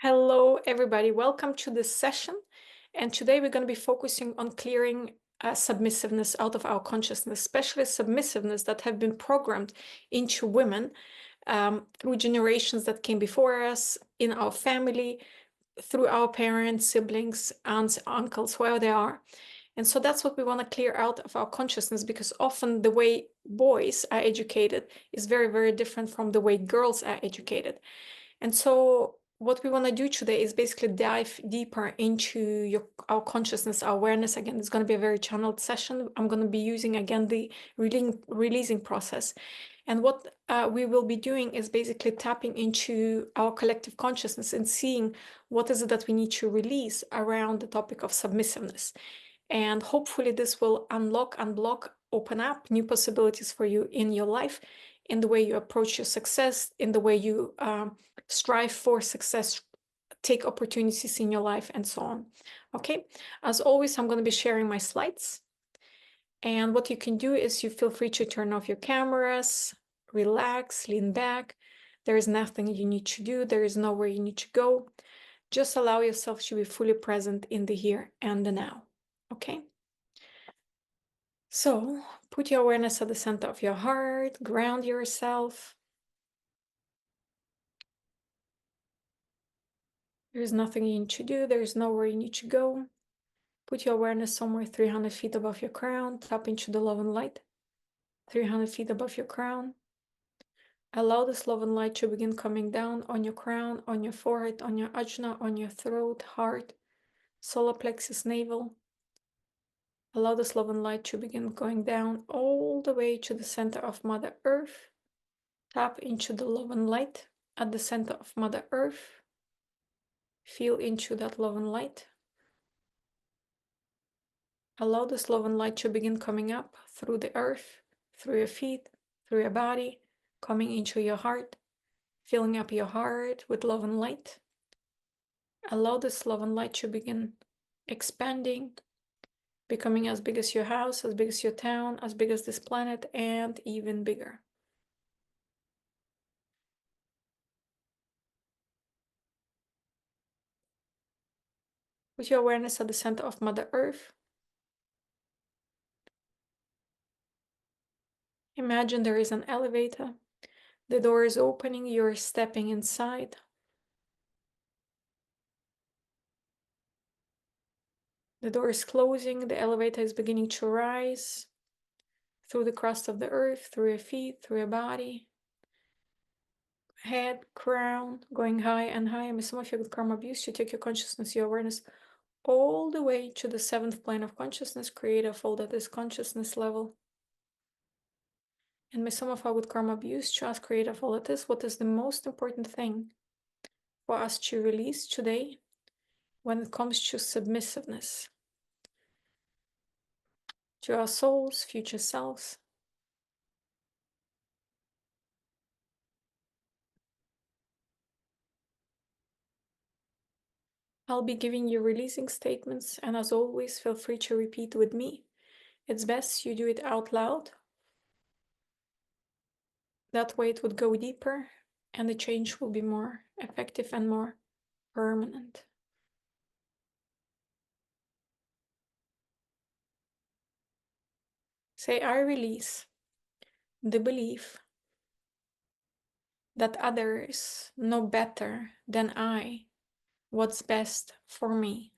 Hello, everybody. Welcome to this session. And today we're going to be focusing on clearing submissiveness out of our consciousness, especially submissiveness that have been programmed into women through generations that came before us, in our family, through our parents, siblings, aunts, uncles, whoever they are. And so that's what we want to clear out of our consciousness, because often the way boys are educated is very, very different from the way girls are educated. And so what we want to do today is basically dive deeper into our consciousness, our awareness. Again, it's going to be a very channeled session. I'm going to be using, again, the releasing process. And what we will be doing is basically tapping into our collective consciousness and seeing what is it that we need to release around the topic of submissiveness. And hopefully this will unblock, open up new possibilities for you in your life, in the way you approach your success, in the way you strive for success, take opportunities in your life, and so on. Okay, as always, I'm going to be sharing my slides. And what you can do is you feel free to turn off your cameras, relax, lean back. There is nothing you need to do. There is nowhere you need to go. Just allow yourself to be fully present in the here and the now. Okay? So put your awareness at the center of your heart, ground yourself. There is nothing you need to do. There is nowhere you need to go. Put your awareness somewhere 300 feet above your crown. Tap into the love and light. 300 feet above your crown. Allow this love and light to begin coming down on your crown, on your forehead, on your ajna, on your throat, heart, solar plexus, navel. Allow this love and light to begin going down all the way to the center of Mother Earth. Tap into the love and light at the center of Mother Earth. Feel into that love and light. Allow this love and light to begin coming up through the earth, through your feet, through your body, coming into your heart, filling up your heart with love and light. Allow this love and light to begin expanding, becoming as big as your house, as big as your town, as big as this planet, and even bigger. Put your awareness at the center of Mother Earth. Imagine there is an elevator. The door is opening, you're stepping inside. The door is closing, the elevator is beginning to rise through the crust of the earth, through your feet, through your body, head, crown, going high and high. May some of you with karma abuse, you take your consciousness, your awareness all the way to the 7th plane of consciousness, creator of all that is consciousness level. And may some of our with karma abuse to ask creator of all that is, what is the most important thing for us to release today when it comes to submissiveness to our souls, future selves. I'll be giving you releasing statements, and as always, feel free to repeat with me. It's best you do it out loud. That way it would go deeper, and the change will be more effective and more permanent. Say, I release the belief that others know better than I what's best for me.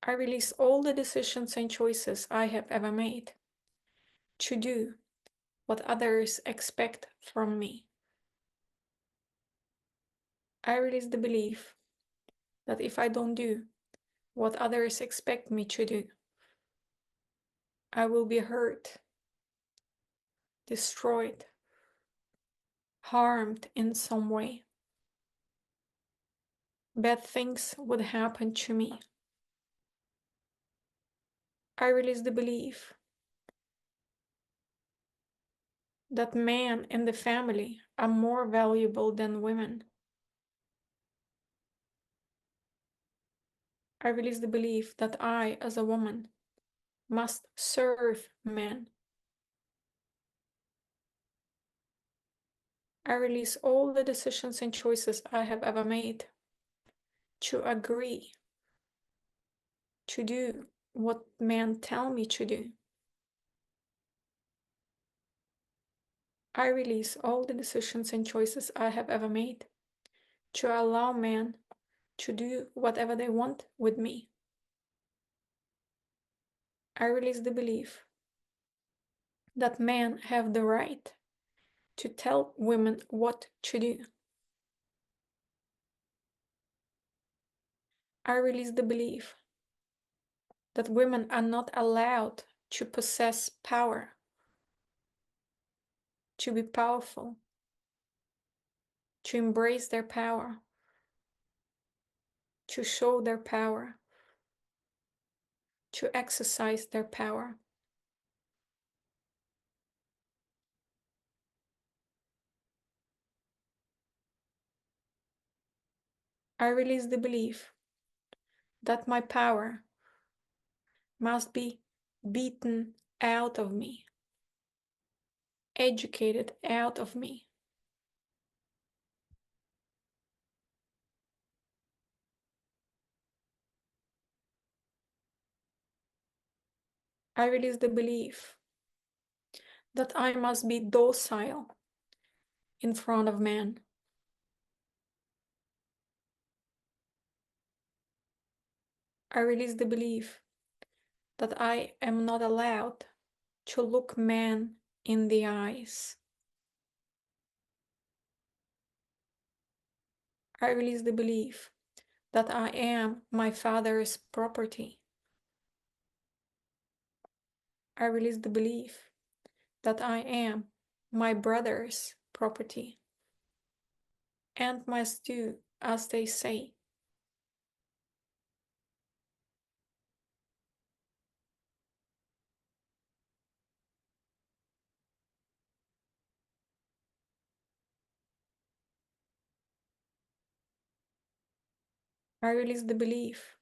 I release all the decisions and choices I have ever made to do what others expect from me. I release the belief that if I don't do what others expect me to do, I will be hurt, destroyed, harmed in some way. Bad things would happen to me. I release the belief that men in the family are more valuable than women. I release the belief that I, as a woman, must serve men. I release all the decisions and choices I have ever made to agree to do what men tell me to do. I release all the decisions and choices I have ever made to allow men to do whatever they want with me. I release the belief that men have the right to tell women what to do. I release the belief that women are not allowed to possess power, to be powerful, to embrace their power, to show their power, to exercise their power. I release the belief that my power must be beaten out of me, educated out of me. I release the belief that I must be docile in front of men. I release the belief that I am not allowed to look men in the eyes. I release the belief that I am my father's property. I release the belief that I am my brother's property and must do as they say. I release the belief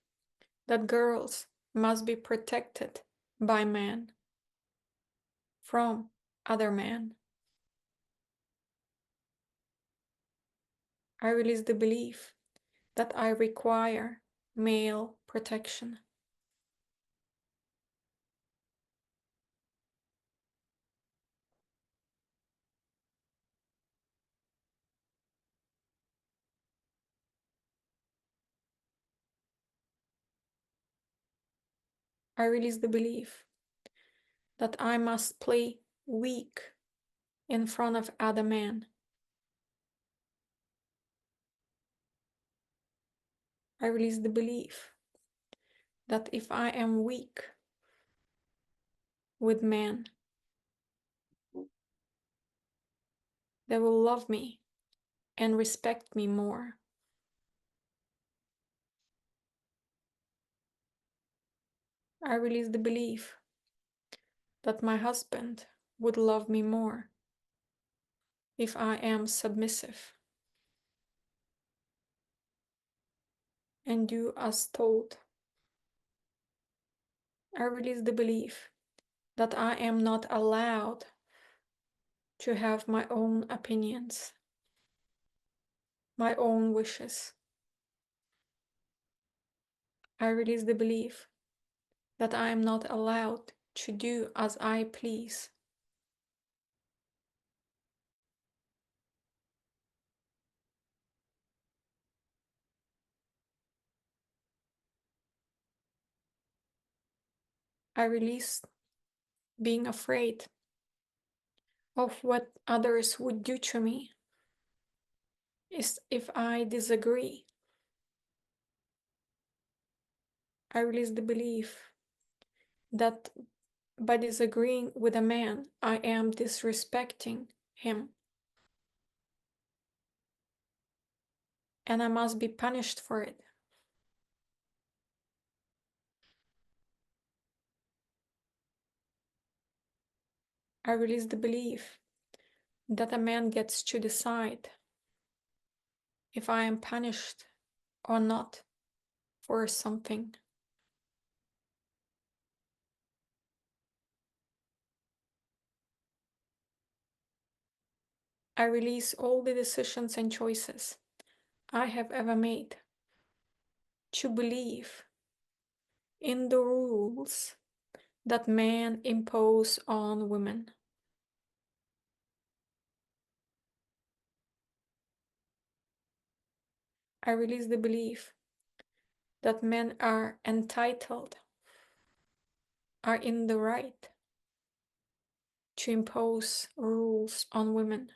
that girls must be protected by men from other men. I release the belief that I require male protection. I release the belief that I must play weak in front of other men. I release the belief that if I am weak with men, they will love me and respect me more. I release the belief that my husband would love me more if I am submissive and do as told. I release the belief that I am not allowed to have my own opinions, my own wishes. I release the belief that I am not allowed to do as I please. I release being afraid of what others would do to me is if I disagree. I release the belief that by disagreeing with a man, I am disrespecting him, and I must be punished for it. I release the belief that a man gets to decide if I am punished or not for something. I release all the decisions and choices I have ever made to believe in the rules that men impose on women. I release the belief that men are entitled, are in the right to impose rules on women.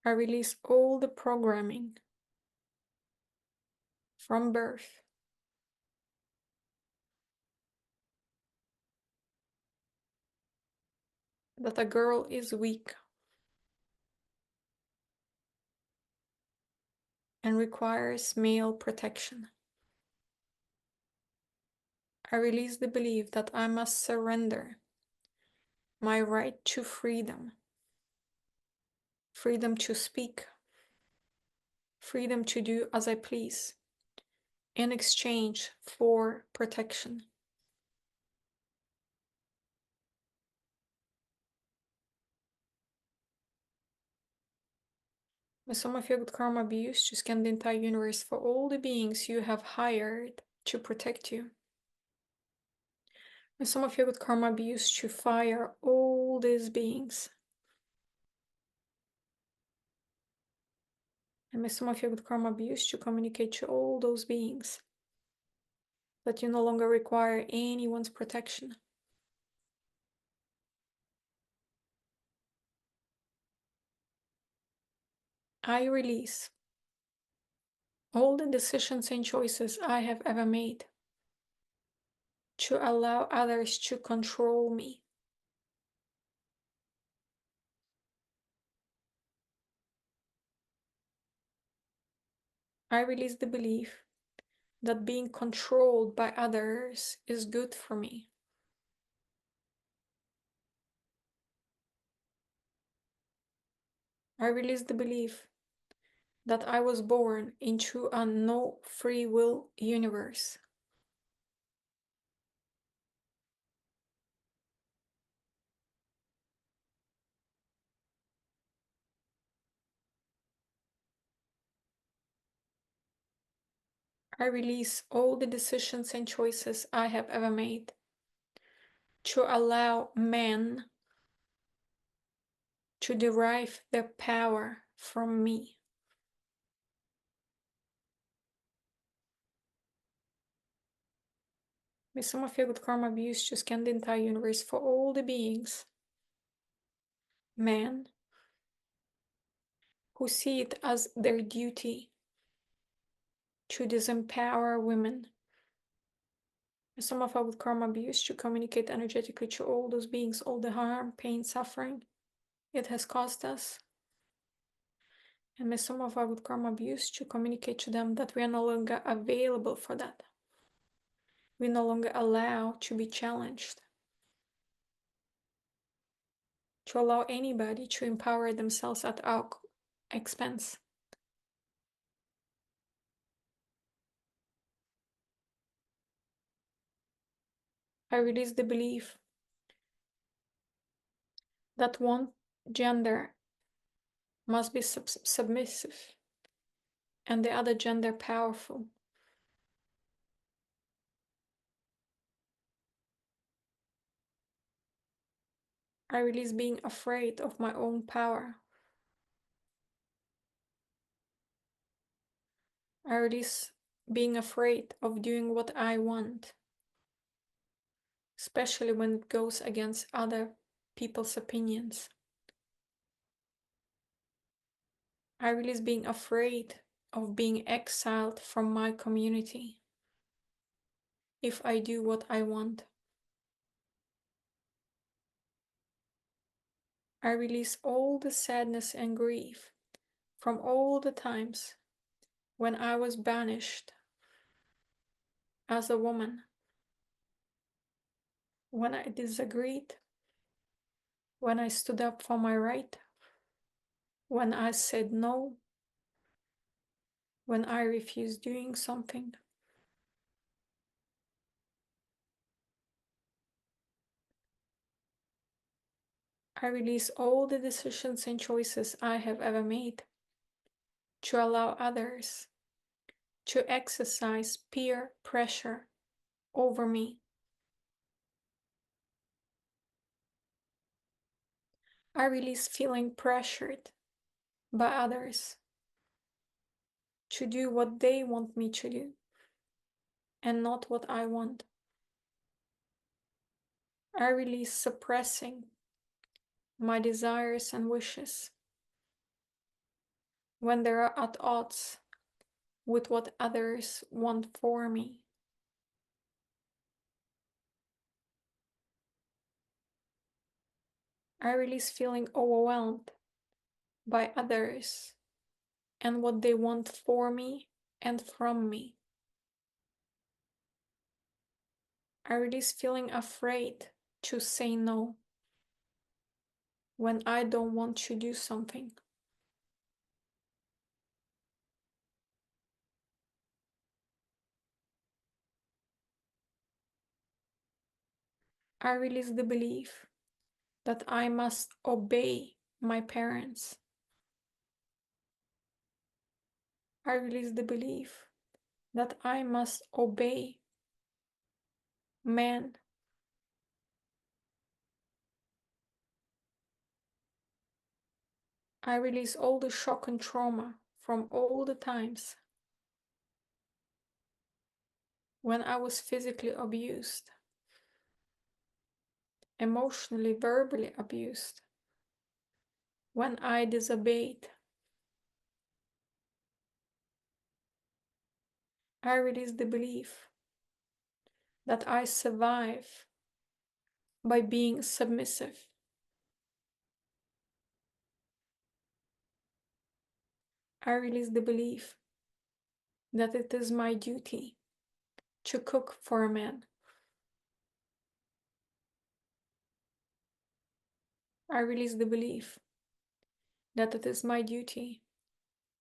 I release all the programming from birth that a girl is weak and requires male protection. I release the belief that I must surrender my right to freedom, freedom to speak, freedom to do as I please, in exchange for protection. May some of your good karma be used to scan the entire universe for all the beings you have hired to protect you. May some of your good karma be used to fire all these beings. And may some of your good karma be used to communicate to all those beings that you no longer require anyone's protection. I release all the decisions and choices I have ever made to allow others to control me. I release the belief that being controlled by others is good for me. I release the belief that I was born into a no free will universe. I release all the decisions and choices I have ever made to allow men to derive their power from me. May some of your good karma be used to scan the entire universe for all the beings, men, who see it as their duty to disempower women. May some of our good karma be used to communicate energetically to all those beings all the harm, pain, suffering it has caused us. And may some of our good karma be used to communicate to them that we are no longer available for that. We no longer allow to be challenged, to allow anybody to empower themselves at our expense. I release the belief that one gender must be submissive and the other gender powerful. I release being afraid of my own power. I release being afraid of doing what I want, especially when it goes against other people's opinions. I release being afraid of being exiled from my community if I do what I want. I release all the sadness and grief from all the times when I was banished as a woman, when I disagreed, when I stood up for my right, when I said no, when I refused doing something. I release all the decisions and choices I have ever made to allow others to exercise peer pressure over me. I release feeling pressured by others to do what they want me to do and not what I want. I release suppressing my desires and wishes when they are at odds with what others want for me. I release feeling overwhelmed by others and what they want for me and from me. I release feeling afraid to say no when I don't want to do something. I release the belief that I must obey my parents. I release the belief that I must obey men. I release all the shock and trauma from all the times when I was physically abused, emotionally, verbally abused, when I disobeyed. I release the belief that I survive by being submissive. I release the belief that it is my duty to cook for a man. I release the belief that it is my duty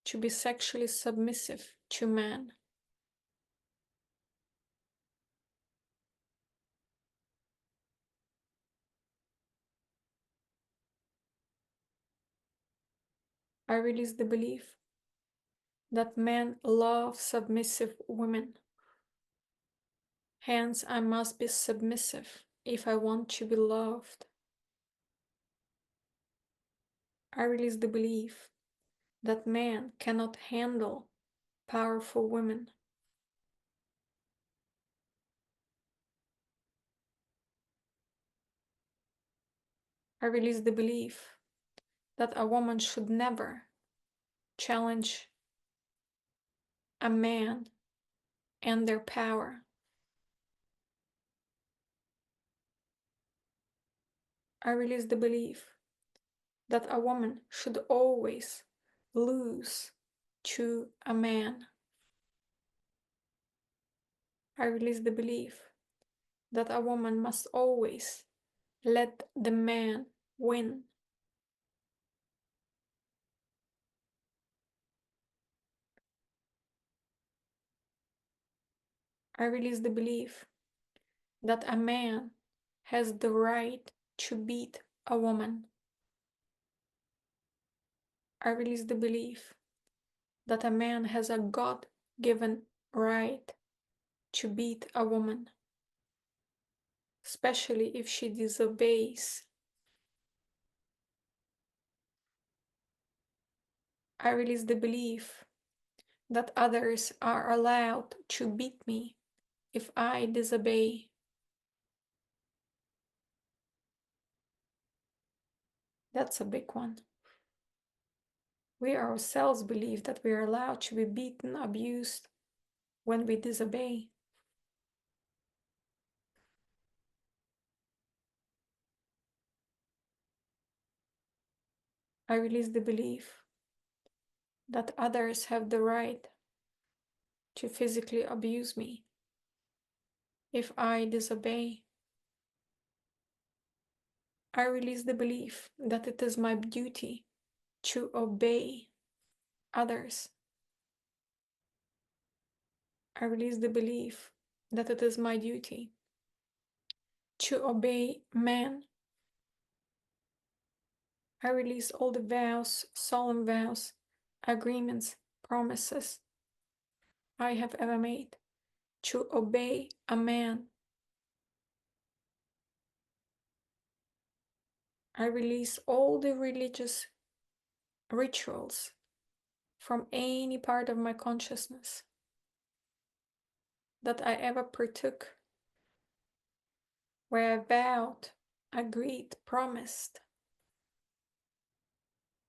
to be sexually submissive to man. I release the belief that men love submissive women. Hence, I must be submissive if I want to be loved. I release the belief that men cannot handle powerful women. I release the belief that a woman should never challenge a man and their power. I release the belief that a woman should always lose to a man. I release the belief that a woman must always let the man win. I release the belief that a man has the right to beat a woman. I release the belief that a man has a God-given right to beat a woman, especially if she disobeys. I release the belief that others are allowed to beat me if I disobey. That's a big one. We ourselves believe that we are allowed to be beaten, abused when we disobey. I release the belief that others have the right to physically abuse me if I disobey. I release the belief that it is my duty to obey others. I release the belief that it is my duty to obey men. I release all the vows, solemn vows, agreements, promises I have ever made to obey a man. I release all the religious rituals from any part of my consciousness that I ever partook, where I vowed, agreed, promised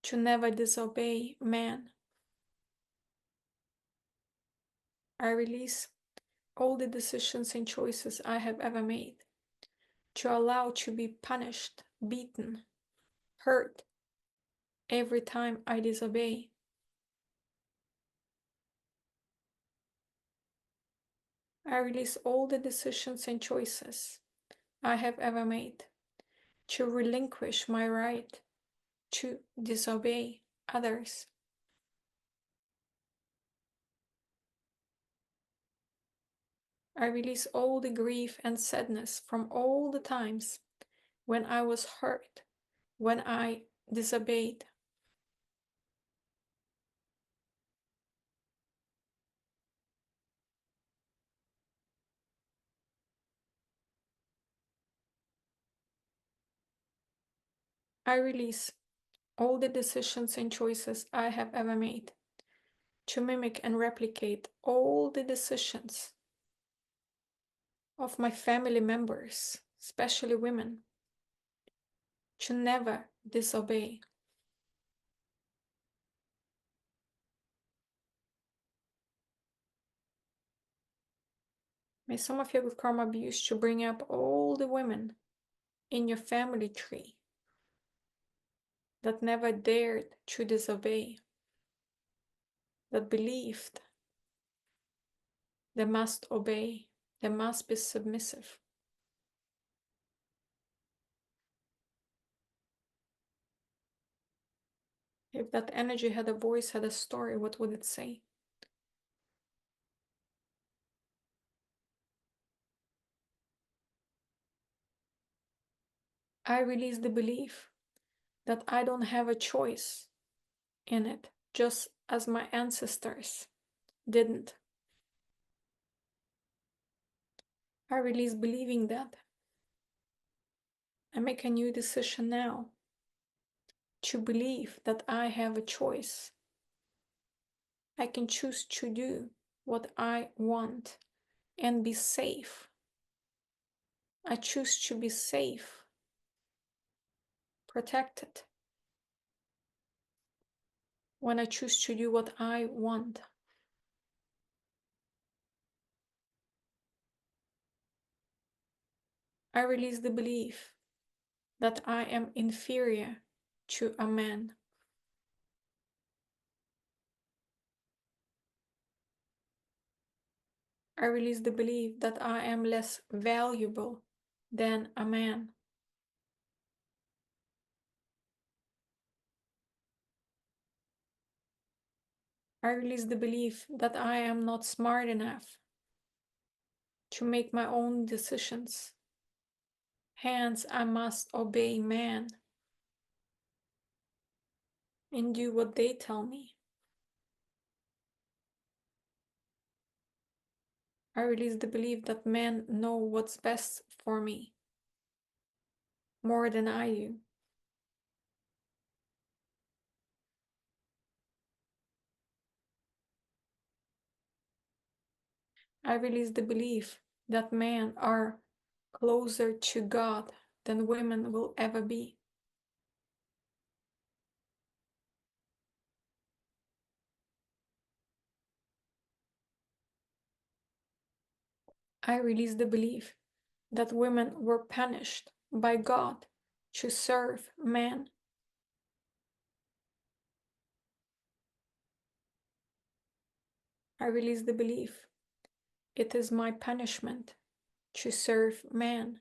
to never disobey man. I release all the decisions and choices I have ever made to allow to be punished, beaten, hurt every time I disobey. I release all the decisions and choices I have ever made to relinquish my right to disobey others. I release all the grief and sadness from all the times when I was hurt, when I disobeyed. I release all the decisions and choices I have ever made to mimic and replicate all the decisions of my family members, especially women, to never disobey. May some of you with karma be used to bring up all the women in your family tree that never dared to disobey, that believed they must obey, they must be submissive. If that energy had a voice, had a story, what would it say? I release the belief that I don't have a choice in it, just as my ancestors didn't. I release believing that. I make a new decision now to believe that I have a choice. I can choose to do what I want and be safe. I choose to be safe, protected, when I choose to do what I want. I release the belief that I am inferior to a man. I release the belief that I am less valuable than a man. I release the belief that I am not smart enough to make my own decisions. Hence, I must obey man and do what they tell me. I release the belief that men know what's best for me more than I do. I release the belief that men are closer to God than women will ever be. I release the belief that women were punished by God to serve men. I release the belief it is my punishment to serve man.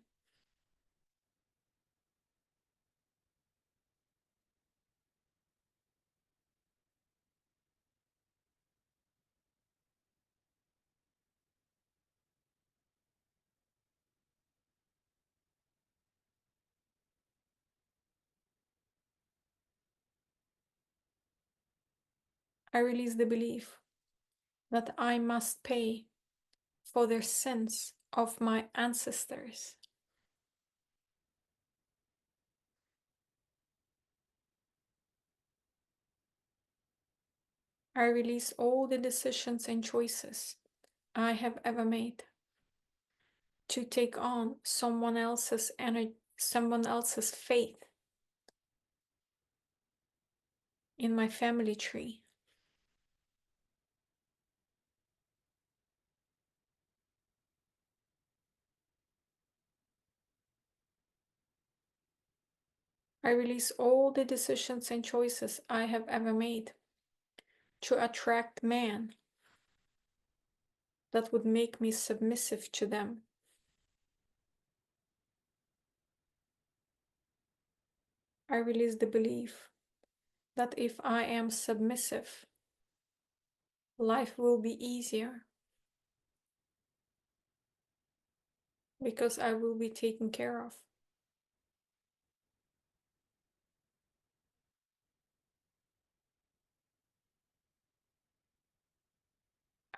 I release the belief that I must pay for the sins of my ancestors. I release all the decisions and choices I have ever made to take on someone else's energy, someone else's faith in my family tree. I release all the decisions and choices I have ever made to attract men that would make me submissive to them. I release the belief that if I am submissive, life will be easier because I will be taken care of.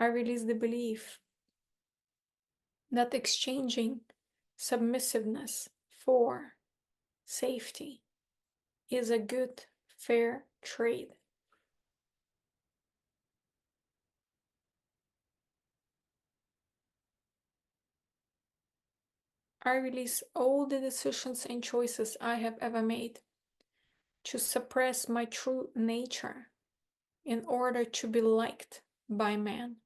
I release the belief that exchanging submissiveness for safety is a good, fair trade. I release all the decisions and choices I have ever made to suppress my true nature in order to be liked by man.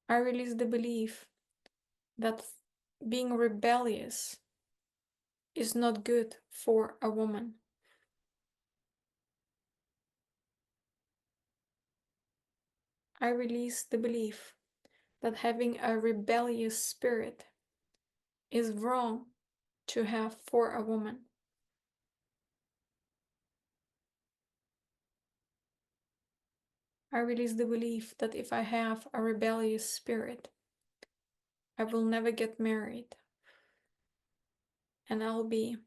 I release the belief that being rebellious is not good for a woman. I release the belief that having a rebellious spirit is wrong to have for a woman. I release the belief that if I have a rebellious spirit, I will never get married and I'll be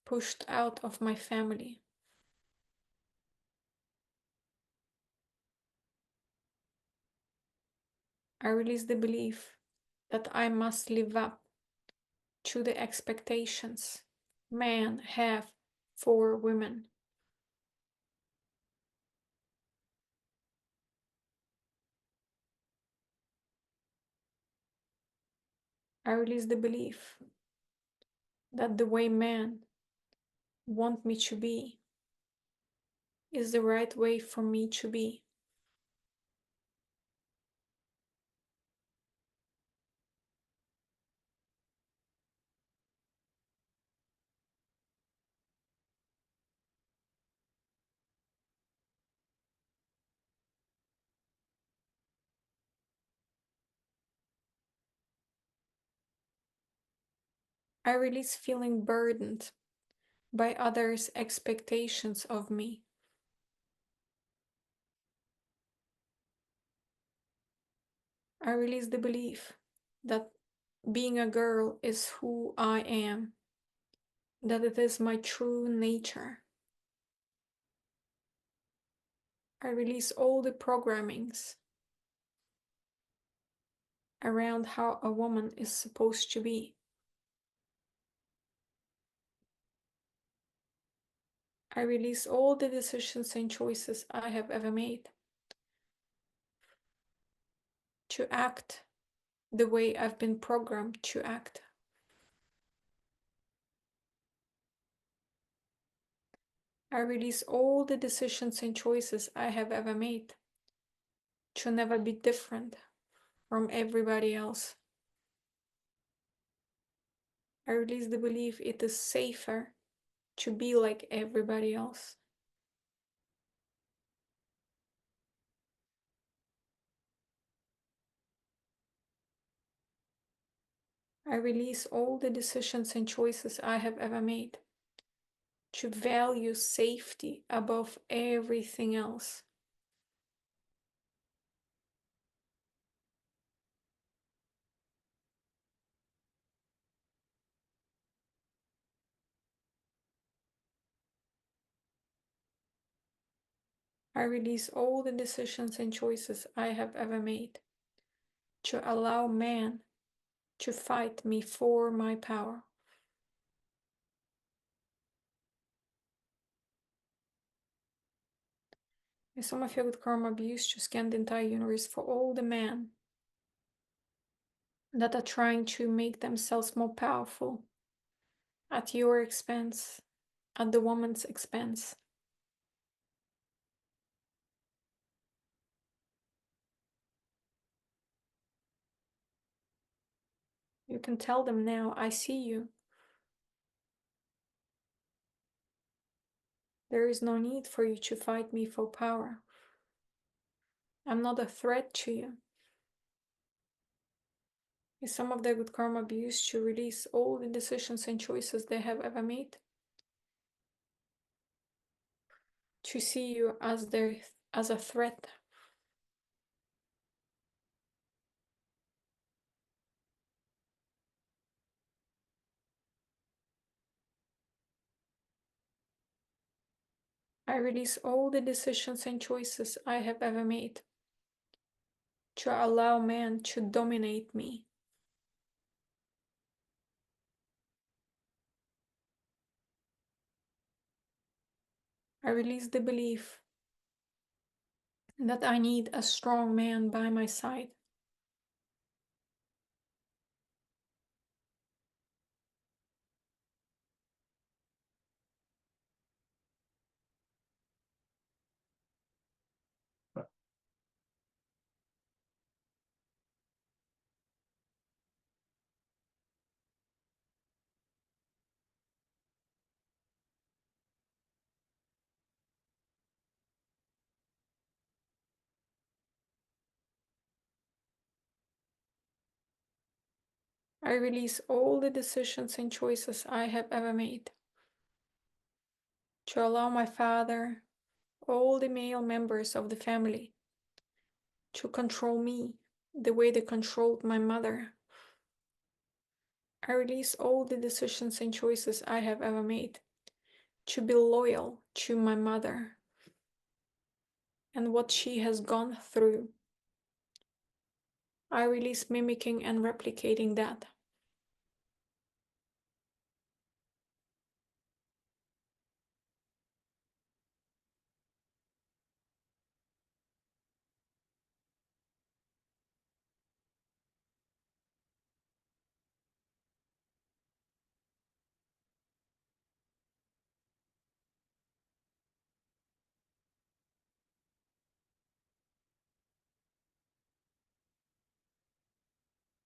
pushed out of my family. I release the belief that I must live up to the expectations men have for women. I release the belief that the way men want me to be is the right way for me to be. I release feeling burdened by others' expectations of me. I release the belief that being a girl is who I am, that it is my true nature. I release all the programmings around how a woman is supposed to be. I release all the decisions and choices I have ever made to act the way I've been programmed to act. I release all the decisions and choices I have ever made to never be different from everybody else. I release the belief it is safer to be like everybody else. I release all the decisions and choices I have ever made to value safety above everything else. I release all the decisions and choices I have ever made to allow man to fight me for my power. If some of you with karma abuse, to scan the entire universe for all the men that are trying to make themselves more powerful at your expense, at the woman's expense. You can tell them now, I see you. There is no need for you to fight me for power. I'm not a threat to you. Is some of their good karma abuse to release all the decisions and choices they have ever made? To see you as a threat. I release all the decisions and choices I have ever made to allow man to dominate me. I release the belief that I need a strong man by my side. I release all the decisions and choices I have ever made to allow my father, all the male members of the family, to control me the way they controlled my mother. I release all the decisions and choices I have ever made to be loyal to my mother and what she has gone through. I release mimicking and replicating that.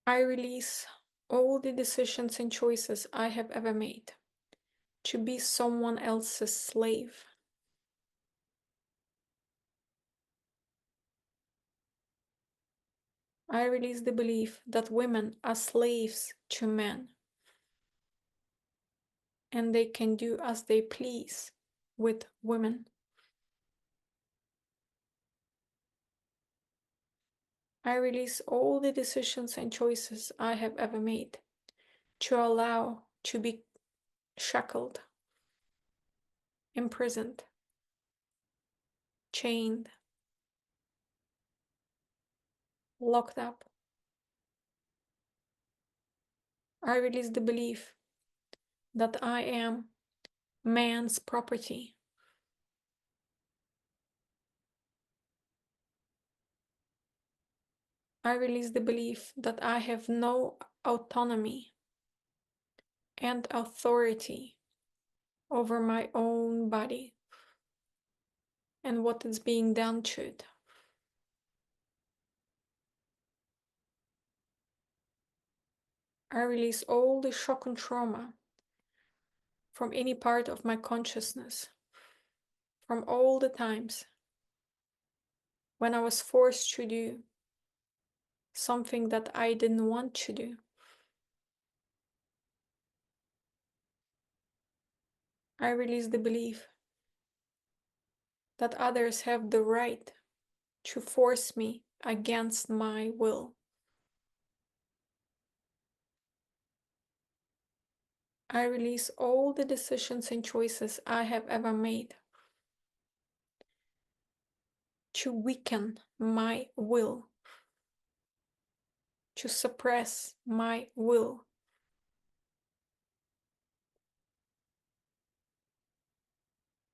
I release all the decisions and choices I have ever made to be someone else's slave. I release the belief that women are slaves to men and they can do as they please with women. I release all the decisions and choices I have ever made to allow to be shackled, imprisoned, chained, locked up. I release the belief that I am man's property. I release the belief that I have no autonomy and authority over my own body and what is being done to it. I release all the shock and trauma from any part of my consciousness, from all the times when I was forced to do something that I didn't want to do. I release the belief that others have the right to force me against my will. I release all the decisions and choices I have ever made to weaken my will, to suppress my will.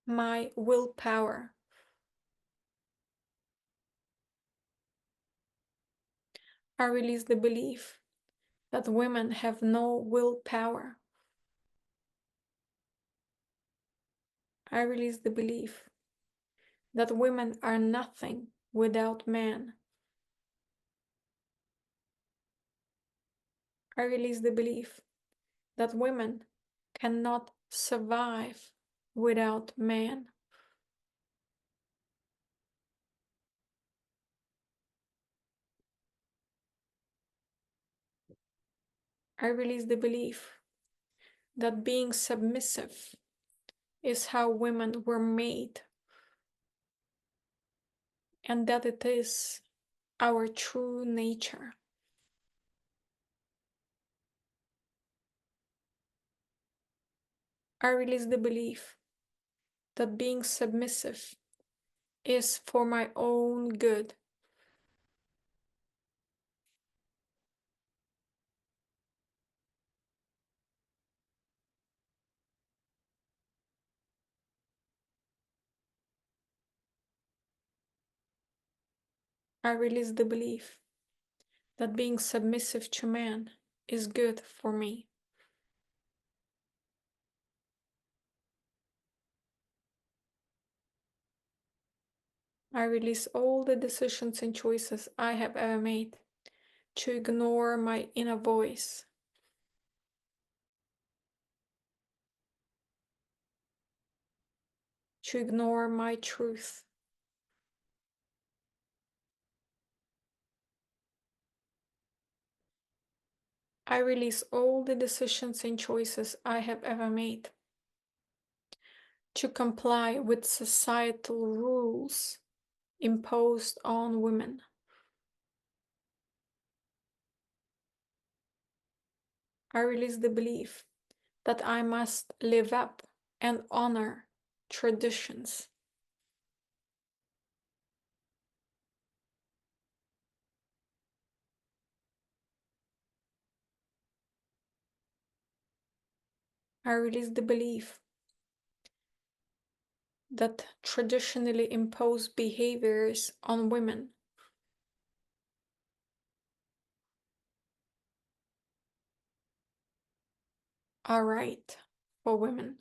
My willpower. I release the belief that women have no willpower. I release the belief that women are nothing without man. I release the belief that women cannot survive without man. I release the belief that being submissive is how women were made, and that it is our true nature. I release the belief that being submissive is for my own good. I release the belief that being submissive to man is good for me. I release all the decisions and choices I have ever made to ignore my inner voice, to ignore my truth. I release all the decisions and choices I have ever made to comply with societal rules imposed on women. I release the belief that I must live up and honor traditions. I release the belief that traditionally imposed behaviors on women are right for women.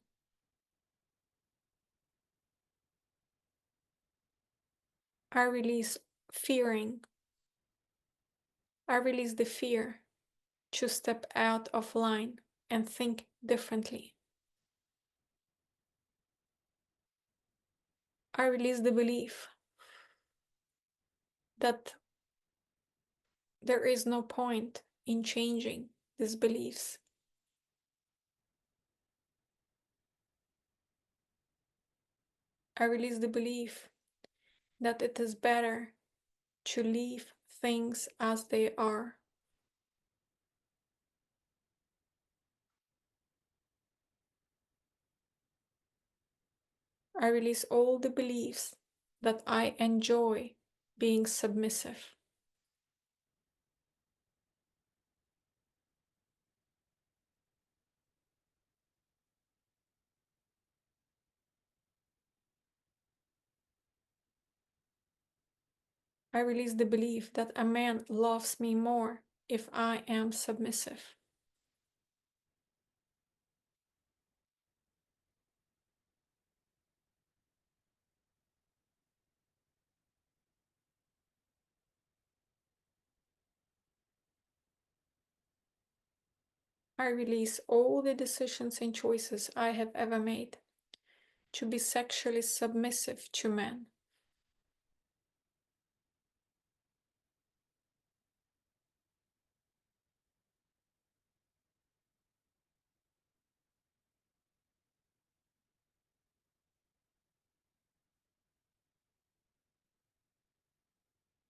I release fearing. I release the fear to step out of line and think differently. I release the belief that there is no point in changing these beliefs. I release the belief that it is better to leave things as they are. I release all the beliefs that I enjoy being submissive. I release the belief that a man loves me more if I am submissive. I release all the decisions and choices I have ever made to be sexually submissive to men.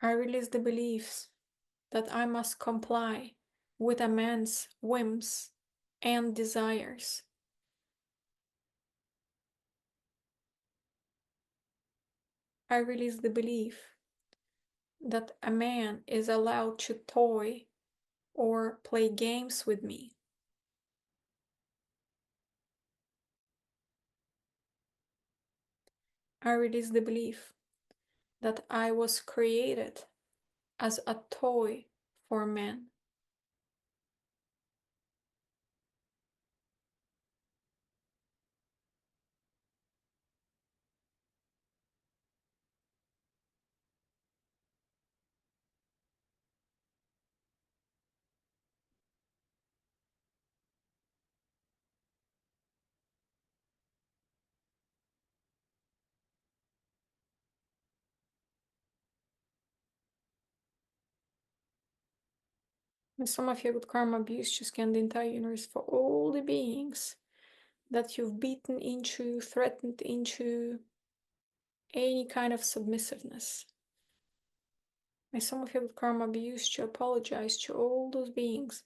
I release the beliefs that I must comply with a man's whims and desires. I release the belief that a man is allowed to toy or play games with me. I release the belief that I was created as a toy for men. And some of you with karma abuse, just scan the entire universe for all the beings that you've beaten into, threatened into any kind of submissiveness. May some of you with karma abuse to apologize to all those beings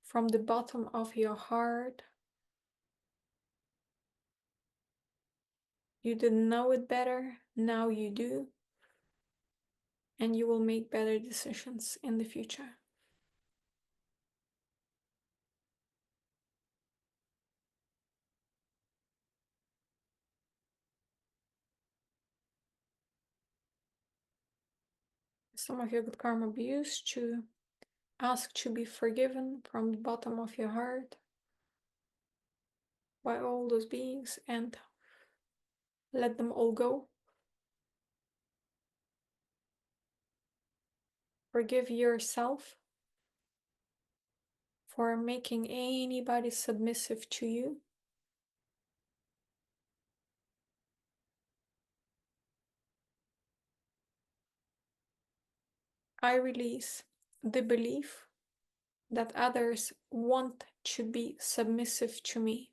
from the bottom of your heart. You didn't know it better, now you do, and you will make better decisions in the future. Some of you with karma abuse to ask to be forgiven from the bottom of your heart by all those beings and let them all go. Forgive yourself for making anybody submissive to you. I release the belief that others want to be submissive to me.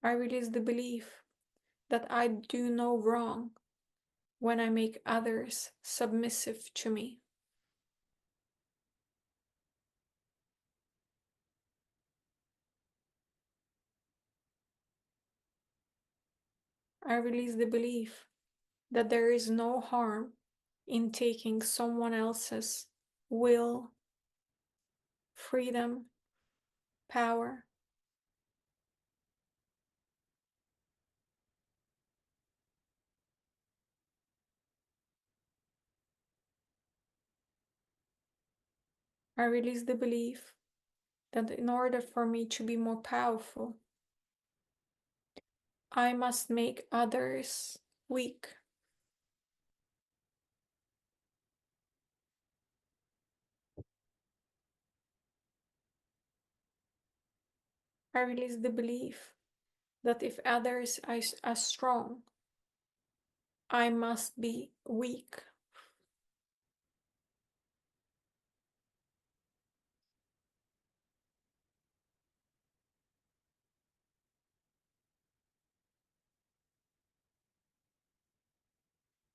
I release the belief that I do no wrong when I make others submissive to me. I release the belief that there is no harm in taking someone else's will, freedom, power. I release the belief that in order for me to be more powerful, I must make others weak. I release the belief that if others are strong, I must be weak.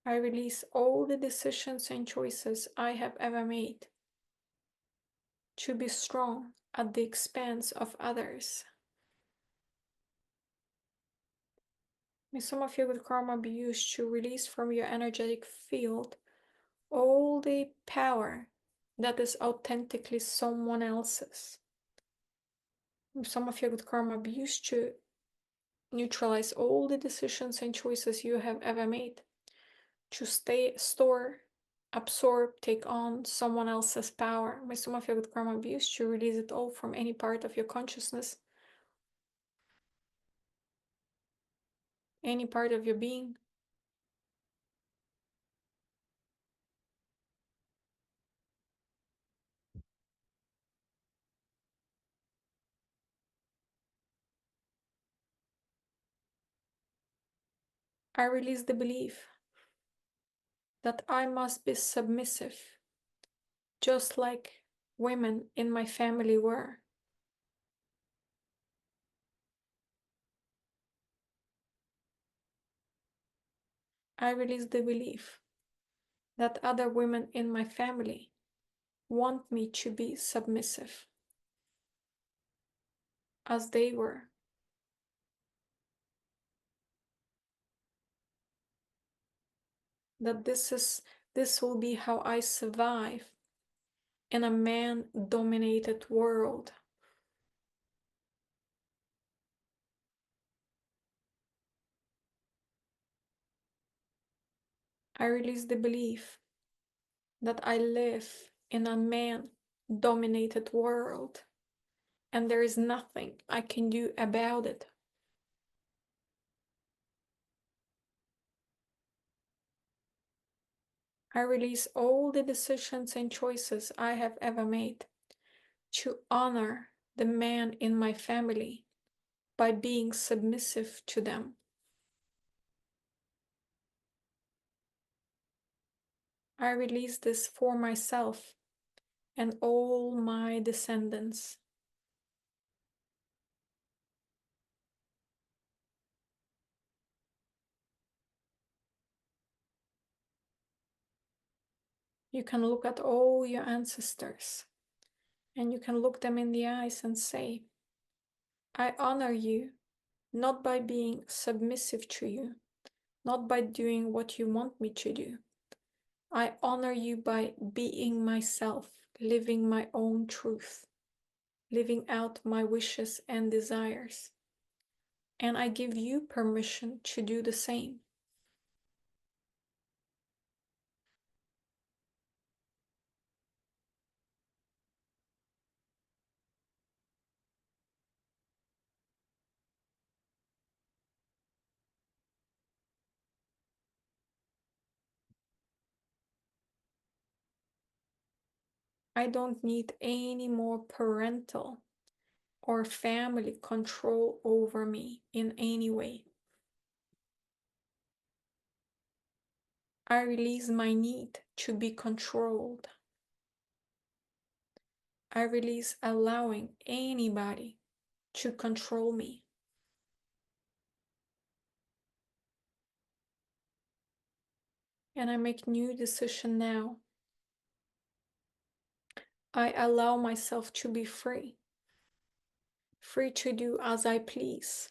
I release all the decisions and choices I have ever made to be strong at the expense of others. May some of you with karma be used to release from your energetic field all the power that is authentically someone else's. Some of you with karma be used to neutralize all the decisions and choices you have ever made to store, absorb, take on someone else's power. May some of you with karma be used to release it all from any part of your consciousness, any part of your being. I release the belief that I must be submissive, just like women in my family were. I release the belief that other women in my family want me to be submissive, as they were. That this will be how I survive in a man-dominated world. I release the belief that I live in a man-dominated world and there is nothing I can do about it. I release all the decisions and choices I have ever made to honor the man in my family by being submissive to them. I release this for myself and all my descendants. You can look at all your ancestors and you can look them in the eyes and say, I honor you not by being submissive to you, not by doing what you want me to do. I honor you by being myself, living my own truth, living out my wishes and desires. And I give you permission to do the same. I don't need any more parental or family control over me in any way. I release my need to be controlled. I release allowing anybody to control me. And I make new decision now. I allow myself to be free, free to do as I please.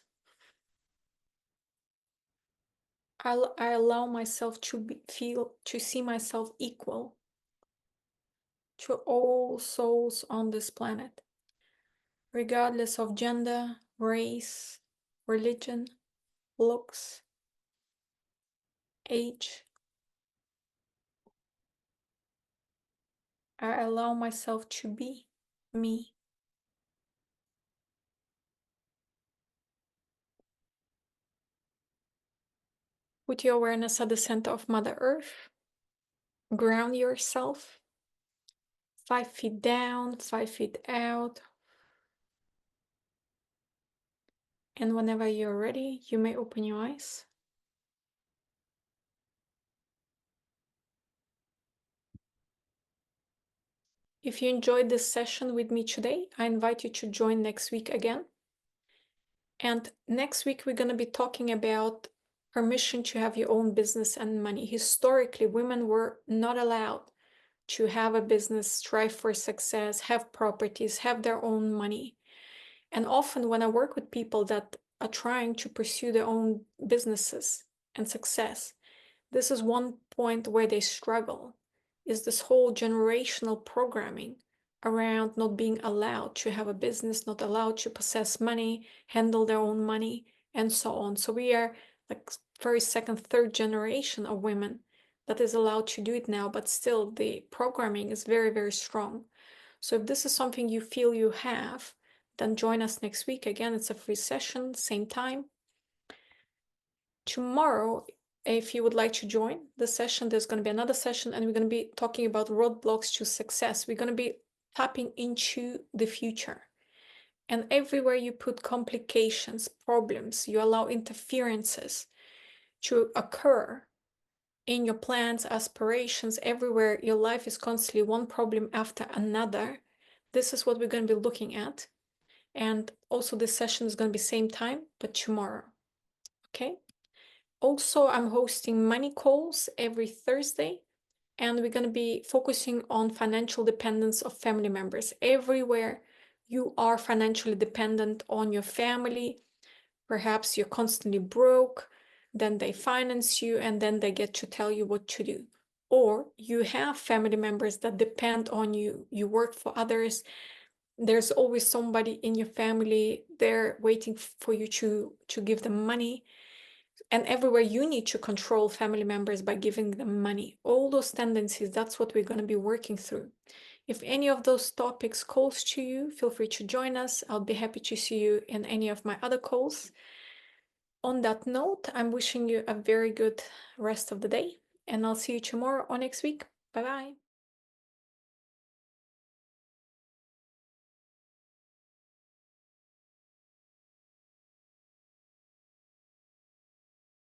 I allow myself to see myself equal to all souls on this planet, regardless of gender, race, religion, looks, age. I allow myself to be me. Put your awareness at the center of Mother Earth. Ground yourself. 5 feet down, 5 feet out. And whenever you're ready, you may open your eyes. If you enjoyed this session with me today, I invite you to join next week again. And next week, we're going to be talking about permission to have your own business and money. Historically, women were not allowed to have a business, strive for success, have properties, have their own money. And often when I work with people that are trying to pursue their own businesses and success, this is one point where they struggle, is this whole generational programming around not being allowed to have a business, not allowed to possess money, handle their own money, and so on. So we are like first, second, third generation of women that is allowed to do it now, but still the programming is very, very strong. So if this is something you feel you have, then join us next week. Again, it's a free session, same time. Tomorrow, if you would like to join the session, there's going to be another session and we're going to be talking about roadblocks to success. We're going to be tapping into the future. And everywhere you put complications, problems, you allow interferences, to occur in your plans, aspirations, everywhere. Your life is constantly one problem after another. This is what we're going to be looking at. And also this session is going to be same time, but tomorrow. Okay. Also, I'm hosting money calls every Thursday, and we're going to be focusing on financial dependence of family members. Everywhere you are financially dependent on your family, perhaps you're constantly broke, then they finance you, and then they get to tell you what to do. Or you have family members that depend on you, you work for others, there's always somebody in your family there waiting for you to give them money. And everywhere you need to control family members by giving them money. All those tendencies, that's what we're going to be working through. If any of those topics calls to you, feel free to join us. I'll be happy to see you in any of my other calls. On that note, I'm wishing you a very good rest of the day, and I'll see you tomorrow or next week. Bye-bye.